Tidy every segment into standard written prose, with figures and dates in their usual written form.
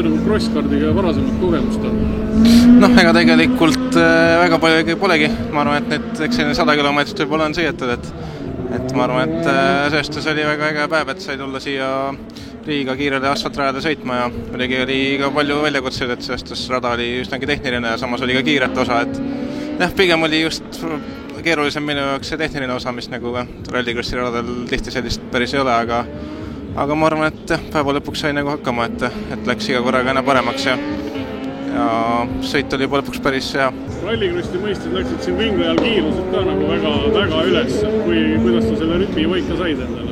sul nagu crosskardiga varasemalt kogemust on? Noh, ega tegelikult väga palju polegi. Ma arvan, et nüüd eks 100 kilomeetrit võib-olla on sõidetud, et ma arvan, et sellest oli väga äge päev, et sai tulla siia Riiga kiirele asfaltrajale sõitma ja oli ka palju väljakutseid, et sellest rada oli üsnagi tehniline ja samas oli ka kiiret osa, et jah, pigem oli just keerulisem minu jaoks see tehniline osa, mis nagu rallikrossi radadel tihti sellist päris ei ole, aga ma arvan, et päeva lõpuks sai nagu hakkama, et läks iga korraga aina paremaks ja sõit oli juba lõpuks päris hea. Rallikrossi mõisted läksid siin vingla ajal kiirused ka nagu väga üles, kuidas sa selle rütmi paika said endale?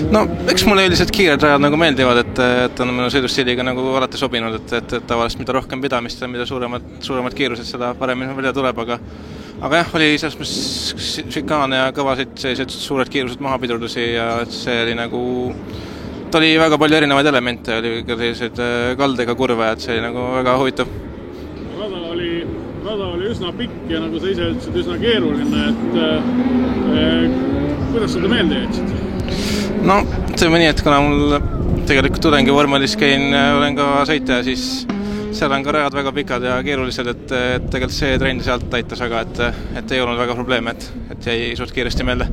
No, eks mulle üldiselt kiired rajad nagu meeldivad, et on minu sõidustiiliga nagu alati sobinud, et tavaliselt mida rohkem pidamist ja mida suuremad kiirused, seda paremini välja tuleb, aga jah, oli selles mõttes šikaane ja kõvasid sellised suured kiirused maha pidurdusi ja see oli nagu ta oli väga palju erinevaid elemente, oli ka sellised kaldega kurve, et see oli nagu väga huvitav. Rada oli üsna pikk ja nagu sa ise ütlesid, üsna keeruline, et kuidas seda meelde jätsid? No, see mõni, et kuna mul tegelikult tudengivormelis olen ka sõitja, siis seal on ka rajad väga pikad ja keerulised, et tegelikult see trenn sealt aitas väga, et ei olnud väga probleem, et jäi suht kiiresti meelde.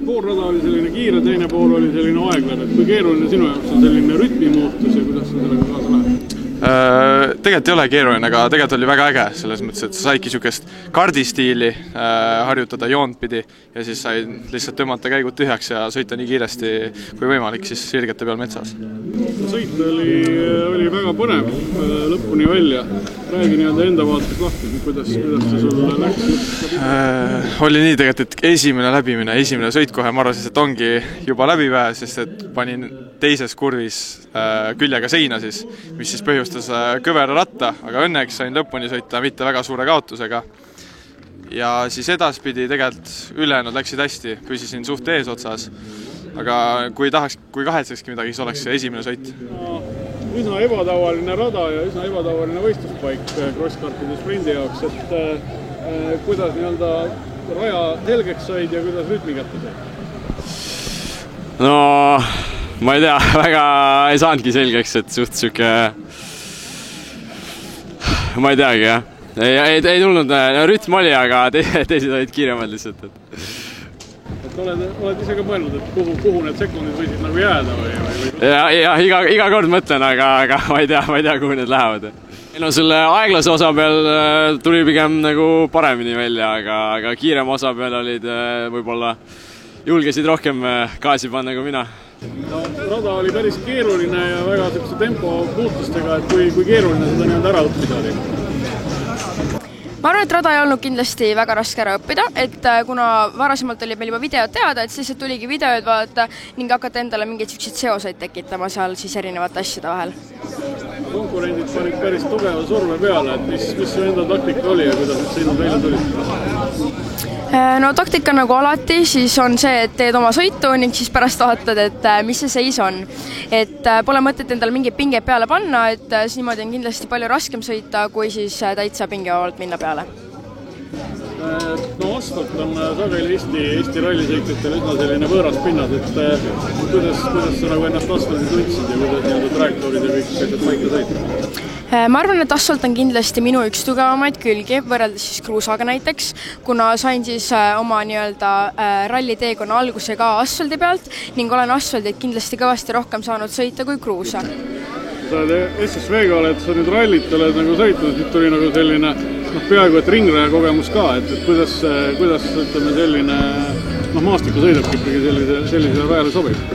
Pool rada oli selline kiire, teine pool oli selline aeglane, et kui keeruline sinu jaoks on selline rütmi muutus ja kuidas sa sellega kaasa lähed? Tegelikult ei ole keeruline, aga tegelikult oli väga äge selles mõttes, et sa saidki niisugust kardistiili harjutada joont pidi ja siis sai lihtsalt tõmmata käigud tühjaks ja sõita nii kiiresti kui võimalik siis sirgete peal metsas. Sõit oli väga põnev lõpuni välja. Räägi enda vaates lahti, kuidas see sulle läks? Oli nii tegelikult, et esimene sõit kohe, ma arvasin, et ongi juba läbipäev, sest et panin teises kurvis küljega seina siis, mis siis põhjustas kõvera ratta, aga õnneks sain lõpuni sõita mitte väga suure kaotusega. Ja siis edaspidi tegelikult ülejäänud läksid hästi, püsisin suht eesotsas, aga kui kahetsekski midagi, siis oleks see esimene sõit. Üsna ebatavaline rada ja üsna ebatavaline võistluspaik crosskartide sprindi jaoks, et kuidas raja selgeks said ja kuidas rütmi kätte said? No, ma ei tea, väga ei saanudki selgeks, et suht süke, ma ei teagi, jah. Ei tulnud, rütm oli, aga teised olid kiiremad lihtsalt. Oled ise ka mõelnud, et kuhu need sekundid võisid nagu jääda või? Ja iga kord mõtlen, aga ma ei tea, kuhu need lähevad. No selle aeglase osa peal tuli pigem nagu paremini välja, aga kiirem osa peal olid võib-olla julgesid rohkem gaasi panna kui mina. No, rada oli päris keeruline ja väga tempo puutustega, et kui keeruline seda ära õppida oli? Ma arvan, et rada ei olnud kindlasti väga raske ära õppida, et kuna varasemalt oli meil juba videod teada, et siis tuligi videod vaadata ning hakata endale mingeid seoseid tekitama seal siis erinevate asjade vahel. Konkurendid panid päris tugeva surve peale, et mis su enda taktika oli ja kuidas need sõidud välja tulid? No taktika nagu alati, siis on see, et teed oma sõitu ning siis pärast vaatad, et mis see seis on. Et pole mõtet endale mingi pinge peale panna, et niimoodi on kindlasti palju raskem sõita, kui siis täitsa pingevabalt minna peale. No asfalt on sageli Eesti rallisõitjatel üsna selline võõras pinnad, et kuidas sa nagu ennast asfaldi tundsid ja kuidas trajektoorid ja kõik asjad paika sõita? Ma arvan, et asfalt on kindlasti minu üks tugevamaid külgi, võrreldes siis kruusaga näiteks, kuna sain siis oma ralliteekonna alguse ka asfaldi pealt ning olen asfaldit kindlasti kõvasti rohkem saanud sõita kui kruusa. Sa oled SSV-ga oled, sa nüüd rallit oled nagu sõitnud, nüüd tuli nagu selline peaaegu et ringraja kogemus ka, et kuidas ütleme selline maastikusõiduk ikkagi sellisele rajale sobib?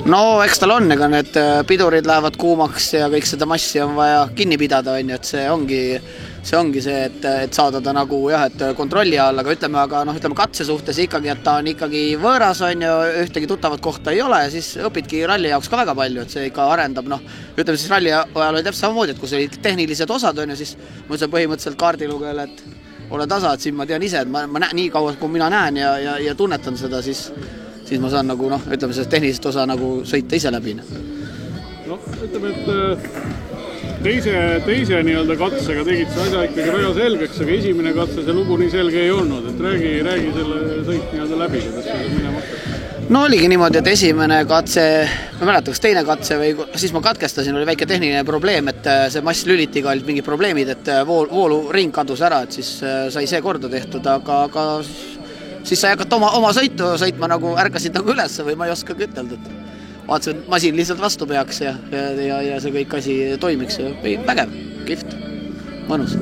No eks tal on, ega need pidurid lähevad kuumaks ja kõik seda massi on vaja kinni pidada, et see ongi see, et saada ta nagu et kontrolli all, aga ütleme katse suhtes ikkagi, et ta on ikkagi võõras, ühtegi tuttavat kohta ei ole ja siis õpidki ralli jaoks ka väga palju, et see ikka arendab, ütleme siis ralli ajal oli täpselt samamoodi, et kui olid tehnilised osad, siis ma ütlen põhimõtteliselt kaardilugejal, et ole tasa, et siin ma tean ise, et ma nii kaua, kui mina näen ja tunnetan seda, siis ma saan nagu, ütleme, sellest tehnilisest osa nagu sõita ise läbi. No, ütleme, et teise katsega tegid see asja ikkagi väga selgeks, aga esimene katse see lugu nii selge ei olnud, et räägi selle sõit läbi, kuidas see minema hakkab. no oligi niimoodi, et esimene katse, ma mäletan, kas teine katse või siis ma katkestasin, oli väike tehniline probleem, et see mass lülitiga olid mingid probleemid, et vooluring kadus ära, et siis sai see korda tehtud, aga siis sai hakata oma sõitu sõitma, nagu ärkasid nagu üles või ma ei oskagi ütelda, et vaatasin, et masin lihtsalt vastu peaks ja see kõik asi toimiks ja vägev, kihvt, mõnus.